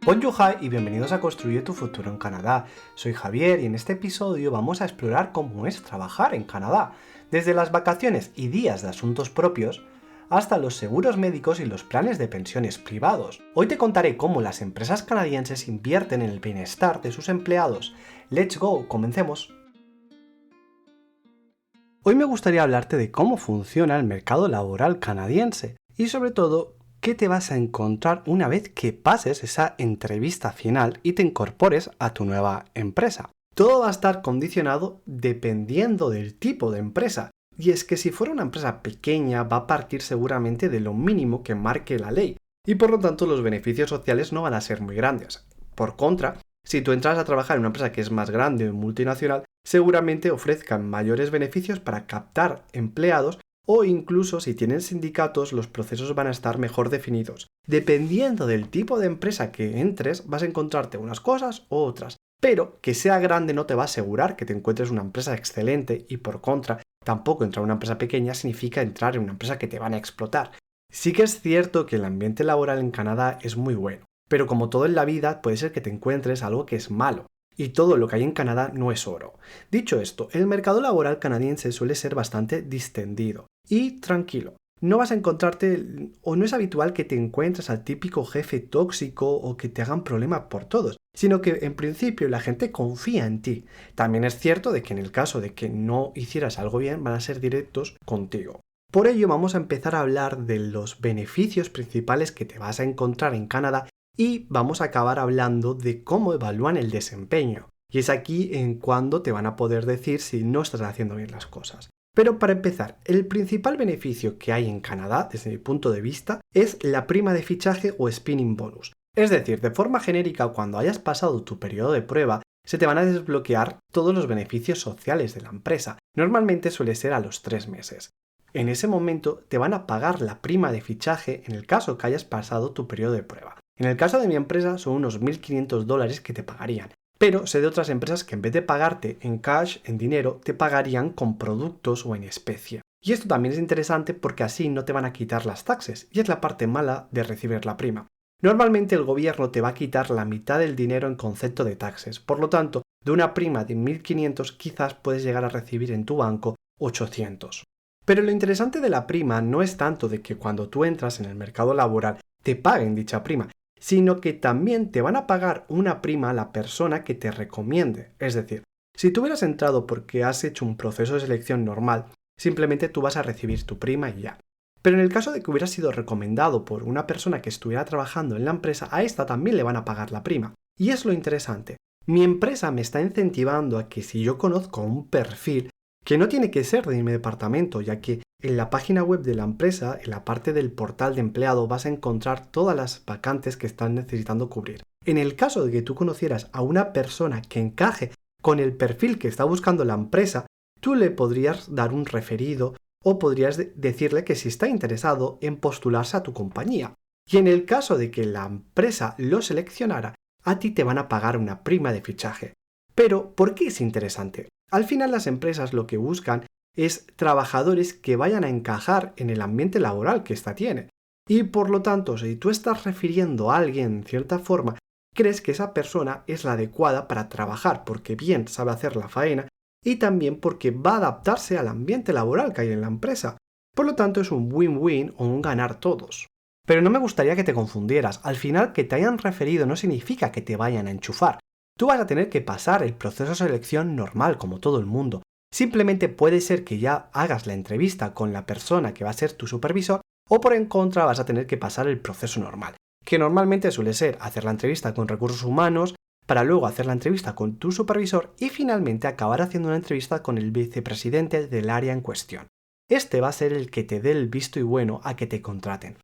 Bonjour y bienvenidos a Construye tu futuro en Canadá. Soy Javier y en este episodio vamos a explorar cómo es trabajar en Canadá, desde las vacaciones y días de asuntos propios hasta los seguros médicos y los planes de pensiones privados. Hoy te contaré cómo las empresas canadienses invierten en el bienestar de sus empleados. ¡Let's go! ¡Comencemos! Hoy me gustaría hablarte de cómo funciona el mercado laboral canadiense y sobre todo qué te vas a encontrar una vez que pases esa entrevista final y te incorpores a tu nueva empresa. Todo va a estar condicionado dependiendo del tipo de empresa. Y es que si fuera una empresa pequeña va a partir seguramente de lo mínimo que marque la ley. Y por lo tanto los beneficios sociales no van a ser muy grandes. Por contra, si tú entras a trabajar en una empresa que es más grande o multinacional, seguramente ofrezcan mayores beneficios para captar empleados o incluso si tienen sindicatos los procesos van a estar mejor definidos. Dependiendo del tipo de empresa que entres vas a encontrarte unas cosas u otras, pero que sea grande no te va a asegurar que te encuentres una empresa excelente y por contra tampoco entrar a una empresa pequeña significa entrar en una empresa que te van a explotar. Sí que es cierto que el ambiente laboral en Canadá es muy bueno, pero como todo en la vida puede ser que te encuentres algo que es malo. Y todo lo que hay en Canadá no es oro. Dicho esto, el mercado laboral canadiense suele ser bastante distendido y tranquilo. No vas a encontrarte, o no es habitual que te encuentres al típico jefe tóxico o que te hagan problemas por todos, sino que en principio la gente confía en ti. También es cierto de que en el caso de que no hicieras algo bien, van a ser directos contigo. Por ello vamos a empezar a hablar de los beneficios principales que te vas a encontrar en Canadá y vamos a acabar hablando de cómo evalúan el desempeño. Y es aquí en cuando te van a poder decir si no estás haciendo bien las cosas. Pero para empezar, el principal beneficio que hay en Canadá, desde mi punto de vista, es la prima de fichaje o spinning bonus. Es decir, de forma genérica, cuando hayas pasado tu periodo de prueba, se te van a desbloquear todos los beneficios sociales de la empresa. Normalmente suele ser a los 3 meses. En ese momento te van a pagar la prima de fichaje en el caso que hayas pasado tu periodo de prueba. En el caso de mi empresa son unos $1.500 que te pagarían, pero sé de otras empresas que en vez de pagarte en cash, en dinero, te pagarían con productos o en especie. Y esto también es interesante porque así no te van a quitar las taxes, y es la parte mala de recibir la prima. Normalmente el gobierno te va a quitar la mitad del dinero en concepto de taxes, por lo tanto, de una prima de 1.500 quizás puedes llegar a recibir en tu banco 800. Pero lo interesante de la prima no es tanto de que cuando tú entras en el mercado laboral te paguen dicha prima, sino que también te van a pagar una prima a la persona que te recomiende. Es decir, si tú hubieras entrado porque has hecho un proceso de selección normal, simplemente tú vas a recibir tu prima y ya. Pero en el caso de que hubieras sido recomendado por una persona que estuviera trabajando en la empresa, a esta también le van a pagar la prima. Y es lo interesante. Mi empresa me está incentivando a que si yo conozco un perfil, que no tiene que ser de mi departamento, ya que en la página web de la empresa, en la parte del portal de empleado, vas a encontrar todas las vacantes que están necesitando cubrir. En el caso de que tú conocieras a una persona que encaje con el perfil que está buscando la empresa, tú le podrías dar un referido o podrías decirle que si está interesado en postularse a tu compañía. Y en el caso de que la empresa lo seleccionara, a ti te van a pagar una prima de fichaje. Pero, ¿por qué es interesante? Al final las empresas lo que buscan es trabajadores que vayan a encajar en el ambiente laboral que ésta tiene. Y por lo tanto, si tú estás refiriendo a alguien en cierta forma, crees que esa persona es la adecuada para trabajar porque bien sabe hacer la faena y también porque va a adaptarse al ambiente laboral que hay en la empresa. Por lo tanto, es un win-win o un ganar todos. Pero no me gustaría que te confundieras. Al final, que te hayan referido no significa que te vayan a enchufar. Tú vas a tener que pasar el proceso de selección normal como todo el mundo. Simplemente puede ser que ya hagas la entrevista con la persona que va a ser tu supervisor o por en contra vas a tener que pasar el proceso normal, que normalmente suele ser hacer la entrevista con recursos humanos para luego hacer la entrevista con tu supervisor y finalmente acabar haciendo una entrevista con el vicepresidente del área en cuestión. Este va a ser el que te dé el visto y bueno a que te contraten.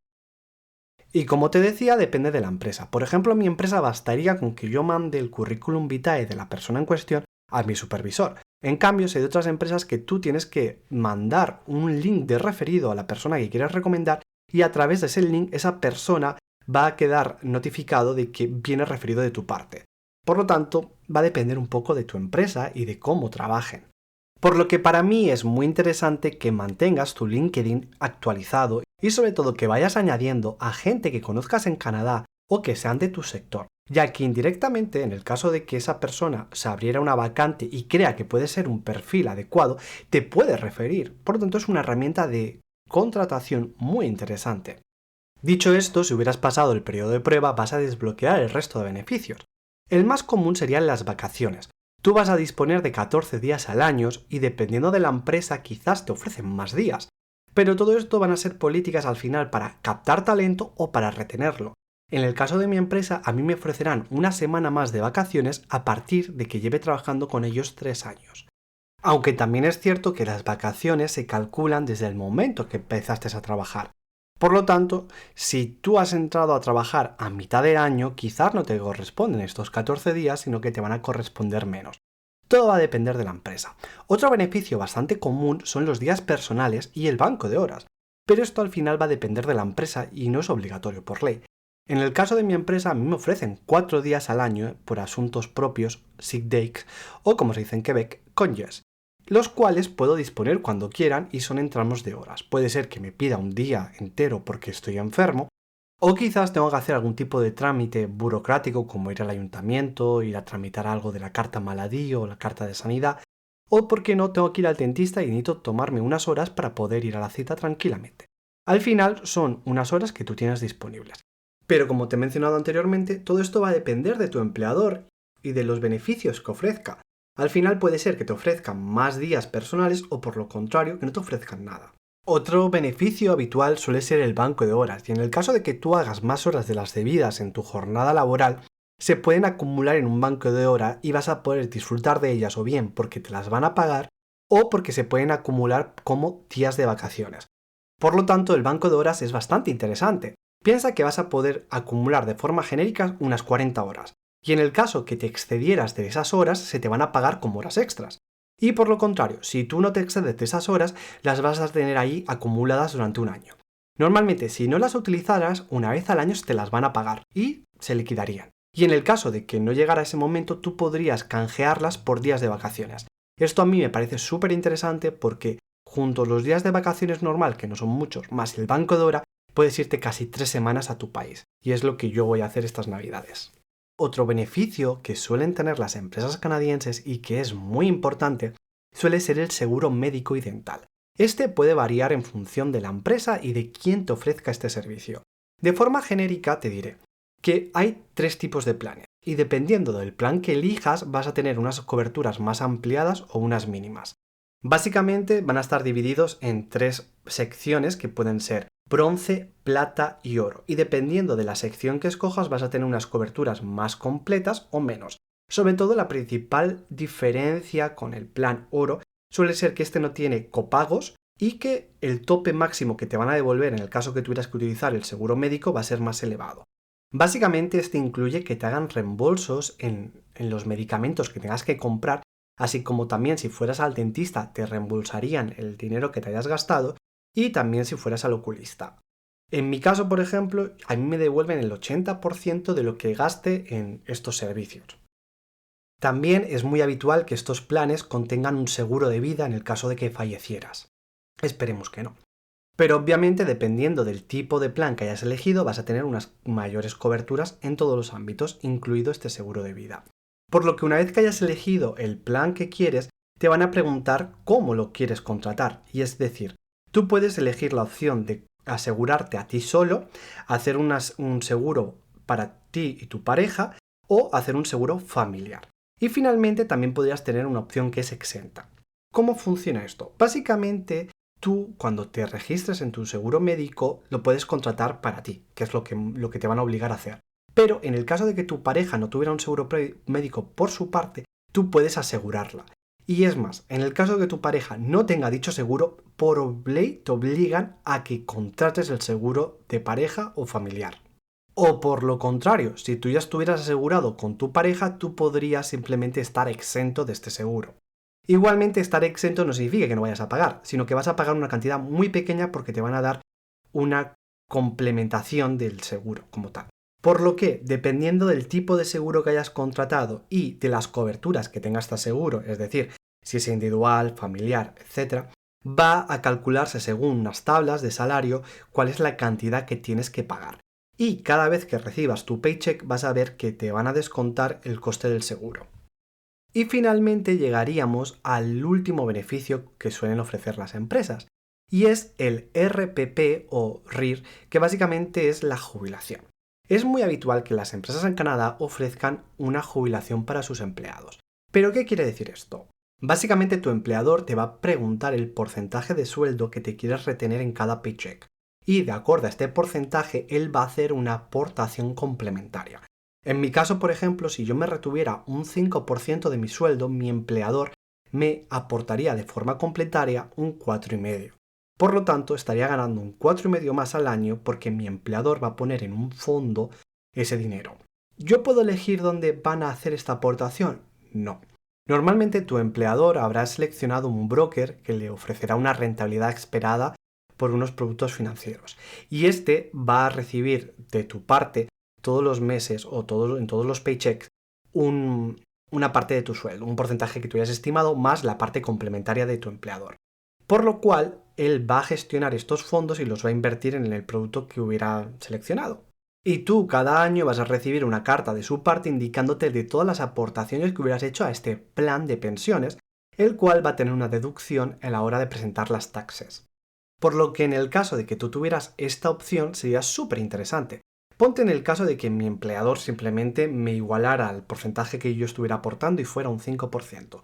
Y como te decía, depende de la empresa. Por ejemplo, en mi empresa bastaría con que yo mande el currículum vitae de la persona en cuestión a mi supervisor. En cambio, sé de otras empresas que tú tienes que mandar un link de referido a la persona que quieres recomendar y a través de ese link esa persona va a quedar notificado de que viene referido de tu parte. Por lo tanto, va a depender un poco de tu empresa y de cómo trabajen. Por lo que para mí es muy interesante que mantengas tu LinkedIn actualizado y sobre todo que vayas añadiendo a gente que conozcas en Canadá o que sean de tu sector. ya que indirectamente, en el caso de que esa persona se abriera una vacante y crea que puede ser un perfil adecuado, te puede referir. Por lo tanto, es una herramienta de contratación muy interesante. Dicho esto, si hubieras pasado el periodo de prueba, vas a desbloquear el resto de beneficios. El más común serían las vacaciones. Tú vas a disponer de 14 días al año y dependiendo de la empresa quizás te ofrecen más días. Pero todo esto van a ser políticas al final para captar talento o para retenerlo. En el caso de mi empresa, a mí me ofrecerán una semana más de vacaciones a partir de que lleve trabajando con ellos 3 años. Aunque también es cierto que las vacaciones se calculan desde el momento que empezaste a trabajar. Por lo tanto, si tú has entrado a trabajar a mitad del año, quizás no te corresponden estos 14 días, sino que te van a corresponder menos. Todo va a depender de la empresa. Otro beneficio bastante común son los días personales y el banco de horas, pero esto al final va a depender de la empresa y no es obligatorio por ley. En el caso de mi empresa, a mí me ofrecen 4 días al año por asuntos propios, sick days, o como se dice en Quebec, congés, los cuales puedo disponer cuando quieran y son en tramos de horas. Puede ser que me pida un día entero porque estoy enfermo, o quizás tengo que hacer algún tipo de trámite burocrático como ir al ayuntamiento, ir a tramitar algo de la carta maladí o la carta de sanidad, o porque no tengo que ir al dentista y necesito tomarme unas horas para poder ir a la cita tranquilamente. Al final son unas horas que tú tienes disponibles. Pero como te he mencionado anteriormente, todo esto va a depender de tu empleador y de los beneficios que ofrezca. Al final puede ser que te ofrezcan más días personales o por lo contrario que no te ofrezcan nada. Otro beneficio habitual suele ser el banco de horas y en el caso de que tú hagas más horas de las debidas en tu jornada laboral, se pueden acumular en un banco de horas y vas a poder disfrutar de ellas o bien porque te las van a pagar o porque se pueden acumular como días de vacaciones. Por lo tanto, el banco de horas es bastante interesante. Piensa que vas a poder acumular de forma genérica unas 40 horas. Y en el caso que te excedieras de esas horas, se te van a pagar como horas extras. Y por lo contrario, si tú no te excedes de esas horas, las vas a tener ahí acumuladas durante un año. Normalmente, si no las utilizaras, una vez al año te las van a pagar y se liquidarían. Y en el caso de que no llegara ese momento, tú podrías canjearlas por días de vacaciones. Esto a mí me parece súper interesante porque junto a los días de vacaciones normal, que no son muchos, más el banco de hora, puedes irte casi 3 semanas a tu país. Y es lo que yo voy a hacer estas navidades. Otro beneficio que suelen tener las empresas canadienses y que es muy importante suele ser el seguro médico y dental. Este puede variar en función de la empresa y de quién te ofrezca este servicio. De forma genérica te diré que hay 3 tipos de planes y dependiendo del plan que elijas vas a tener unas coberturas más ampliadas o unas mínimas. Básicamente van a estar divididos en 3 secciones que pueden ser bronce, plata y oro. Y dependiendo de la sección que escojas vas a tener unas coberturas más completas o menos. Sobre todo la principal diferencia con el plan oro suele ser que este no tiene copagos y que el tope máximo que te van a devolver en el caso que tuvieras que utilizar el seguro médico va a ser más elevado. Básicamente este incluye que te hagan reembolsos en los medicamentos que tengas que comprar, así como también si fueras al dentista te reembolsarían el dinero que te hayas gastado y también si fueras al oculista. En mi caso, por ejemplo, a mí me devuelven el 80% de lo que gaste en estos servicios. También es muy habitual que estos planes contengan un seguro de vida en el caso de que fallecieras. Esperemos que no. Pero obviamente, dependiendo del tipo de plan que hayas elegido, vas a tener unas mayores coberturas en todos los ámbitos, incluido este seguro de vida. Por lo que una vez que hayas elegido el plan que quieres, te van a preguntar cómo lo quieres contratar, y es decir, tú puedes elegir la opción de asegurarte a ti solo, hacer un seguro para ti y tu pareja o hacer un seguro familiar. Y finalmente también podrías tener una opción que es exenta. ¿Cómo funciona esto? Básicamente, tú cuando te registres en tu seguro médico lo puedes contratar para ti, que es lo que te van a obligar a hacer. Pero en el caso de que tu pareja no tuviera un seguro médico por su parte, tú puedes asegurarla. Y es más, en el caso de que tu pareja no tenga dicho seguro, por ley te obligan a que contrates el seguro de pareja o familiar. O por lo contrario, si tú ya estuvieras asegurado con tu pareja, tú podrías simplemente estar exento de este seguro. Igualmente, estar exento no significa que no vayas a pagar, sino que vas a pagar una cantidad muy pequeña porque te van a dar una complementación del seguro como tal. Por lo que, dependiendo del tipo de seguro que hayas contratado y de las coberturas que tenga este seguro, es decir, si es individual, familiar, etc., va a calcularse según unas tablas de salario cuál es la cantidad que tienes que pagar. y cada vez que recibas tu paycheck vas a ver que te van a descontar el coste del seguro. Y finalmente llegaríamos al último beneficio que suelen ofrecer las empresas, y es el RPP o RIR, que básicamente es la jubilación. Es muy habitual que las empresas en Canadá ofrezcan una jubilación para sus empleados. ¿Pero qué quiere decir esto? Básicamente tu empleador te va a preguntar el porcentaje de sueldo que te quieres retener en cada paycheck, y de acuerdo a este porcentaje él va a hacer una aportación complementaria. En mi caso, por ejemplo, si yo me retuviera un 5% de mi sueldo, mi empleador me aportaría de forma complementaria un 4,5%. Por lo tanto, estaría ganando un 4,5% más al año porque mi empleador va a poner en un fondo ese dinero. ¿Yo puedo elegir dónde van a hacer esta aportación? No. Normalmente tu empleador habrá seleccionado un broker que le ofrecerá una rentabilidad esperada por unos productos financieros. Y este va a recibir de tu parte todos los meses o en todos los paychecks una parte de tu sueldo, un porcentaje que tú hayas estimado más la parte complementaria de tu empleador. Por lo cual, él va a gestionar estos fondos y los va a invertir en el producto que hubiera seleccionado. Y tú cada año vas a recibir una carta de su parte indicándote de todas las aportaciones que hubieras hecho a este plan de pensiones, el cual va a tener una deducción a la hora de presentar las taxes. Por lo que en el caso de que tú tuvieras esta opción sería súper interesante. Ponte en el caso de que mi empleador simplemente me igualara al porcentaje que yo estuviera aportando y fuera un 5%.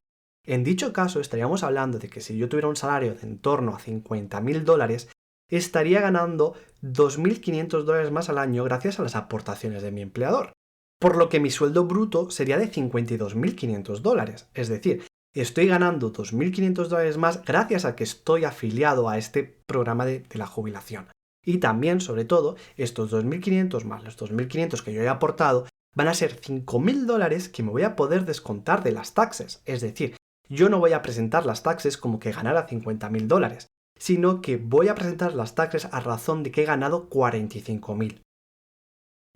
En dicho caso estaríamos hablando de que si yo tuviera un salario de en torno a $50,000, estaría ganando $2,500 más al año gracias a las aportaciones de mi empleador. Por lo que mi sueldo bruto sería de $52,500. Es decir, estoy ganando $2,500 más gracias a que estoy afiliado a este programa de la jubilación. Y también, sobre todo, estos 2,500 más los 2,500 que yo he aportado van a ser $5,000 que me voy a poder descontar de las taxes. Es decir, yo no voy a presentar las taxes como que ganara $50,000, sino que voy a presentar las taxes a razón de que he ganado 45,000.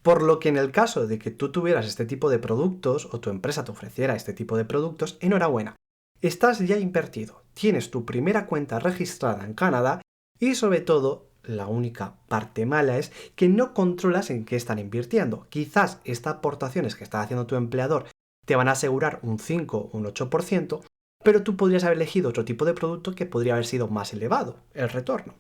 Por lo que en el caso de que tú tuvieras este tipo de productos o tu empresa te ofreciera este tipo de productos, enhorabuena. Estás ya invertido, tienes tu primera cuenta registrada en Canadá y sobre todo, la única parte mala es que no controlas en qué están invirtiendo. Quizás estas aportaciones que está haciendo tu empleador te van a asegurar un 5 o un 8%, pero tú podrías haber elegido otro tipo de producto que podría haber sido más elevado, el retorno.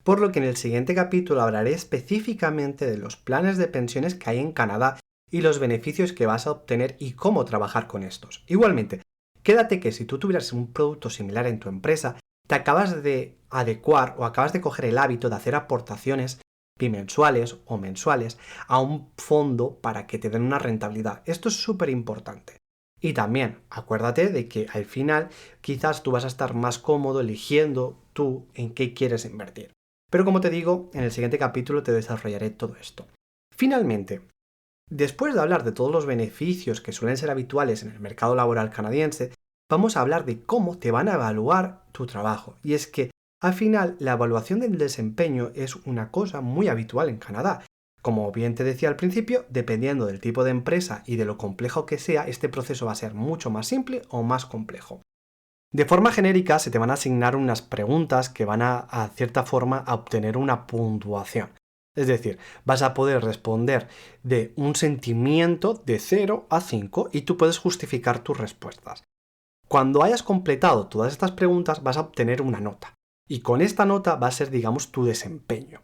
Por lo que en el siguiente capítulo hablaré específicamente de los planes de pensiones que hay en Canadá y los beneficios que vas a obtener y cómo trabajar con estos. Igualmente, quédate que si tú tuvieras un producto similar en tu empresa, te acabas de adecuar o acabas de coger el hábito de hacer aportaciones bimensuales o mensuales a un fondo para que te den una rentabilidad. Esto es súper importante. Y también acuérdate de que al final quizás tú vas a estar más cómodo eligiendo tú en qué quieres invertir. Pero como te digo, en el siguiente capítulo te desarrollaré todo esto. Finalmente, después de hablar de todos los beneficios que suelen ser habituales en el mercado laboral canadiense, vamos a hablar de cómo te van a evaluar tu trabajo. Y es que, al final, la evaluación del desempeño es una cosa muy habitual en Canadá. Como bien te decía al principio, dependiendo del tipo de empresa y de lo complejo que sea, este proceso va a ser mucho más simple o más complejo. De forma genérica, se te van a asignar unas preguntas que van a cierta forma, a obtener una puntuación. Es decir, vas a poder responder de un sentimiento de 0 a 5 y tú puedes justificar tus respuestas. Cuando hayas completado todas estas preguntas vas a obtener una nota y con esta nota va a ser, digamos, tu desempeño.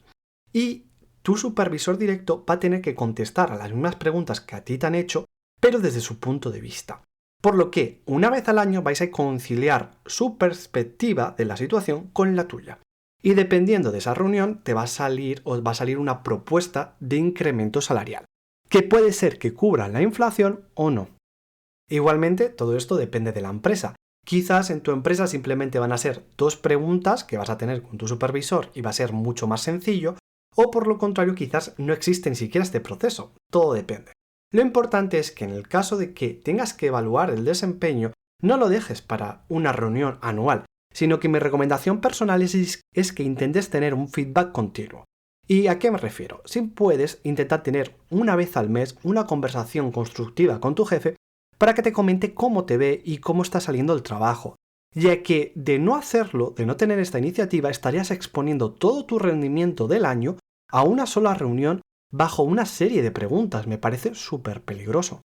Y tu supervisor directo va a tener que contestar a las mismas preguntas que a ti te han hecho, pero desde su punto de vista. Por lo que, una vez al año vais a conciliar su perspectiva de la situación con la tuya. Y dependiendo de esa reunión, te va a salir una propuesta de incremento salarial, que puede ser que cubra la inflación o no. Igualmente, todo esto depende de la empresa. Quizás en tu empresa simplemente van a ser 2 preguntas que vas a tener con tu supervisor y va a ser mucho más sencillo, o por lo contrario, quizás no existe ni siquiera este proceso. Todo depende. Lo importante es que en el caso de que tengas que evaluar el desempeño, no lo dejes para una reunión anual, sino que mi recomendación personal es que intentes tener un feedback continuo. ¿Y a qué me refiero? Si puedes, intenta tener una vez al mes una conversación constructiva con tu jefe para que te comente cómo te ve y cómo está saliendo el trabajo, ya que de no hacerlo, de no tener esta iniciativa, estarías exponiendo todo tu rendimiento del año a una sola reunión bajo una serie de preguntas. Me parece súper peligroso.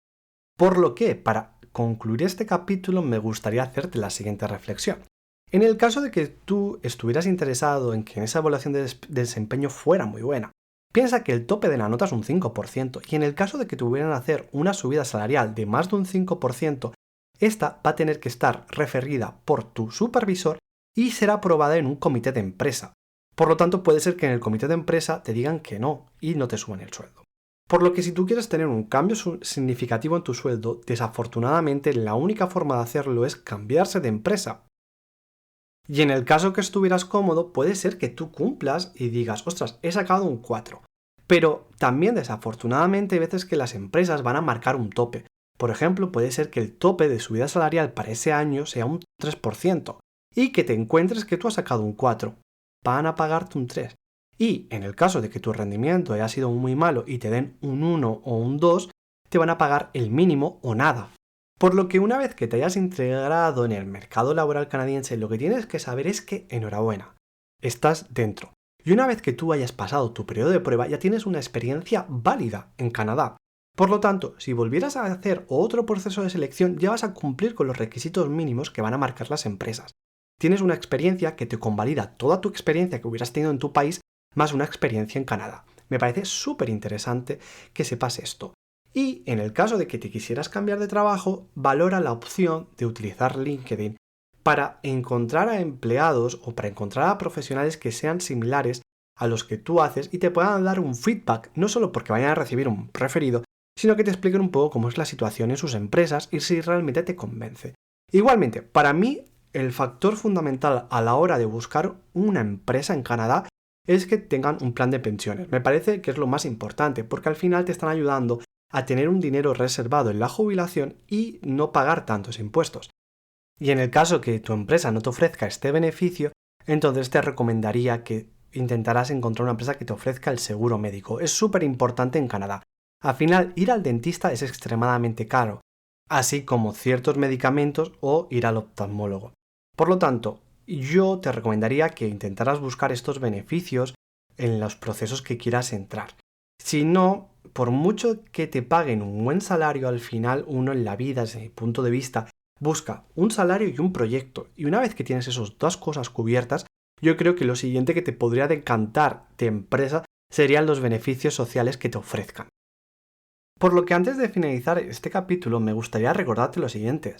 Por lo que, para concluir este capítulo, me gustaría hacerte la siguiente reflexión. En el caso de que tú estuvieras interesado en que esa evaluación de desempeño fuera muy buena, piensa que el tope de la nota es un 5%, y en el caso de que tuvieran que hacer una subida salarial de más de un 5%, esta va a tener que estar referida por tu supervisor y será aprobada en un comité de empresa. Por lo tanto, puede ser que en el comité de empresa te digan que no y no te suban el sueldo. Por lo que si tú quieres tener un cambio significativo en tu sueldo, desafortunadamente la única forma de hacerlo es cambiarse de empresa. Y en el caso que estuvieras cómodo, puede ser que tú cumplas y digas, ostras, he sacado un 4. Pero también desafortunadamente hay veces que las empresas van a marcar un tope. Por ejemplo, puede ser que el tope de subida salarial para ese año sea un 3% y que te encuentres que tú has sacado un 4. Van a pagarte un 3. Y en el caso de que tu rendimiento haya sido muy malo y te den un 1 o un 2, te van a pagar el mínimo o nada. Por lo que una vez que te hayas integrado en el mercado laboral canadiense, lo que tienes que saber es que, enhorabuena, estás dentro. Y una vez que tú hayas pasado tu periodo de prueba, ya tienes una experiencia válida en Canadá. Por lo tanto, si volvieras a hacer otro proceso de selección, ya vas a cumplir con los requisitos mínimos que van a marcar las empresas. Tienes una experiencia que te convalida toda tu experiencia que hubieras tenido en tu país, más una experiencia en Canadá. Me parece súper interesante que sepas esto. Y en el caso de que te quisieras cambiar de trabajo, valora la opción de utilizar LinkedIn para encontrar a empleados o para encontrar a profesionales que sean similares a los que tú haces y te puedan dar un feedback, no solo porque vayan a recibir un referido, sino que te expliquen un poco cómo es la situación en sus empresas y si realmente te convence. Igualmente, para mí, el factor fundamental a la hora de buscar una empresa en Canadá es que tengan un plan de pensiones. Me parece que es lo más importante, porque al final te están ayudando a tener un dinero reservado en la jubilación y no pagar tantos impuestos. Y en el caso que tu empresa no te ofrezca este beneficio, entonces te recomendaría que intentarás encontrar una empresa que te ofrezca el seguro médico. Es súper importante en Canadá. Al final, ir al dentista es extremadamente caro, así como ciertos medicamentos o ir al oftalmólogo. Por lo tanto, yo te recomendaría que intentaras buscar estos beneficios en los procesos que quieras entrar. Si no, por mucho que te paguen un buen salario, al final uno en la vida, desde mi punto de vista, busca un salario y un proyecto. Y una vez que tienes esas dos cosas cubiertas, yo creo que lo siguiente que te podría decantar de empresa serían los beneficios sociales que te ofrezcan. Por lo que antes de finalizar este capítulo me gustaría recordarte lo siguiente.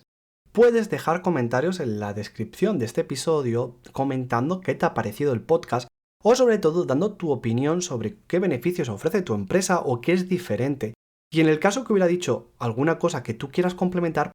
Puedes dejar comentarios en la descripción de este episodio comentando qué te ha parecido el podcast o sobre todo dando tu opinión sobre qué beneficios ofrece tu empresa o qué es diferente. Y en el caso que hubiera dicho alguna cosa que tú quieras complementar,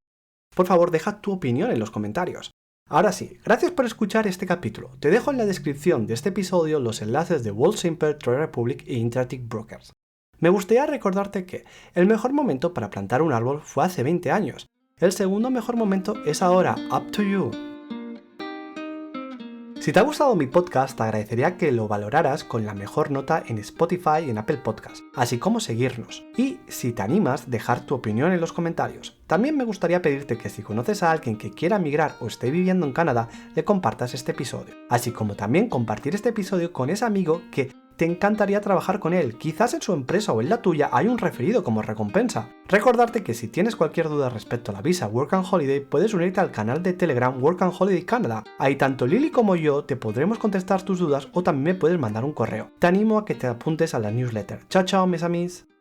por favor deja tu opinión en los comentarios. Ahora sí, gracias por escuchar este capítulo. Te dejo en la descripción de este episodio los enlaces de Wealthsimple, Trade Republic e Interactive Brokers. Me gustaría recordarte que el mejor momento para plantar un árbol fue hace 20 años. El segundo mejor momento es ahora, up to you. Si te ha gustado mi podcast, te agradecería que lo valoraras con la mejor nota en Spotify y en Apple Podcasts, así como seguirnos. Y si te animas, dejar tu opinión en los comentarios. También me gustaría pedirte que si conoces a alguien que quiera migrar o esté viviendo en Canadá, le compartas este episodio. Así como también compartir este episodio con ese amigo que te encantaría trabajar con él. Quizás en su empresa o en la tuya hay un referido como recompensa. Recordarte que si tienes cualquier duda respecto a la visa Work and Holiday, puedes unirte al canal de Telegram Work and Holiday Canada. Ahí tanto Lily como yo te podremos contestar tus dudas o también me puedes mandar un correo. Te animo a que te apuntes a la newsletter. Chao, chao, mis amis.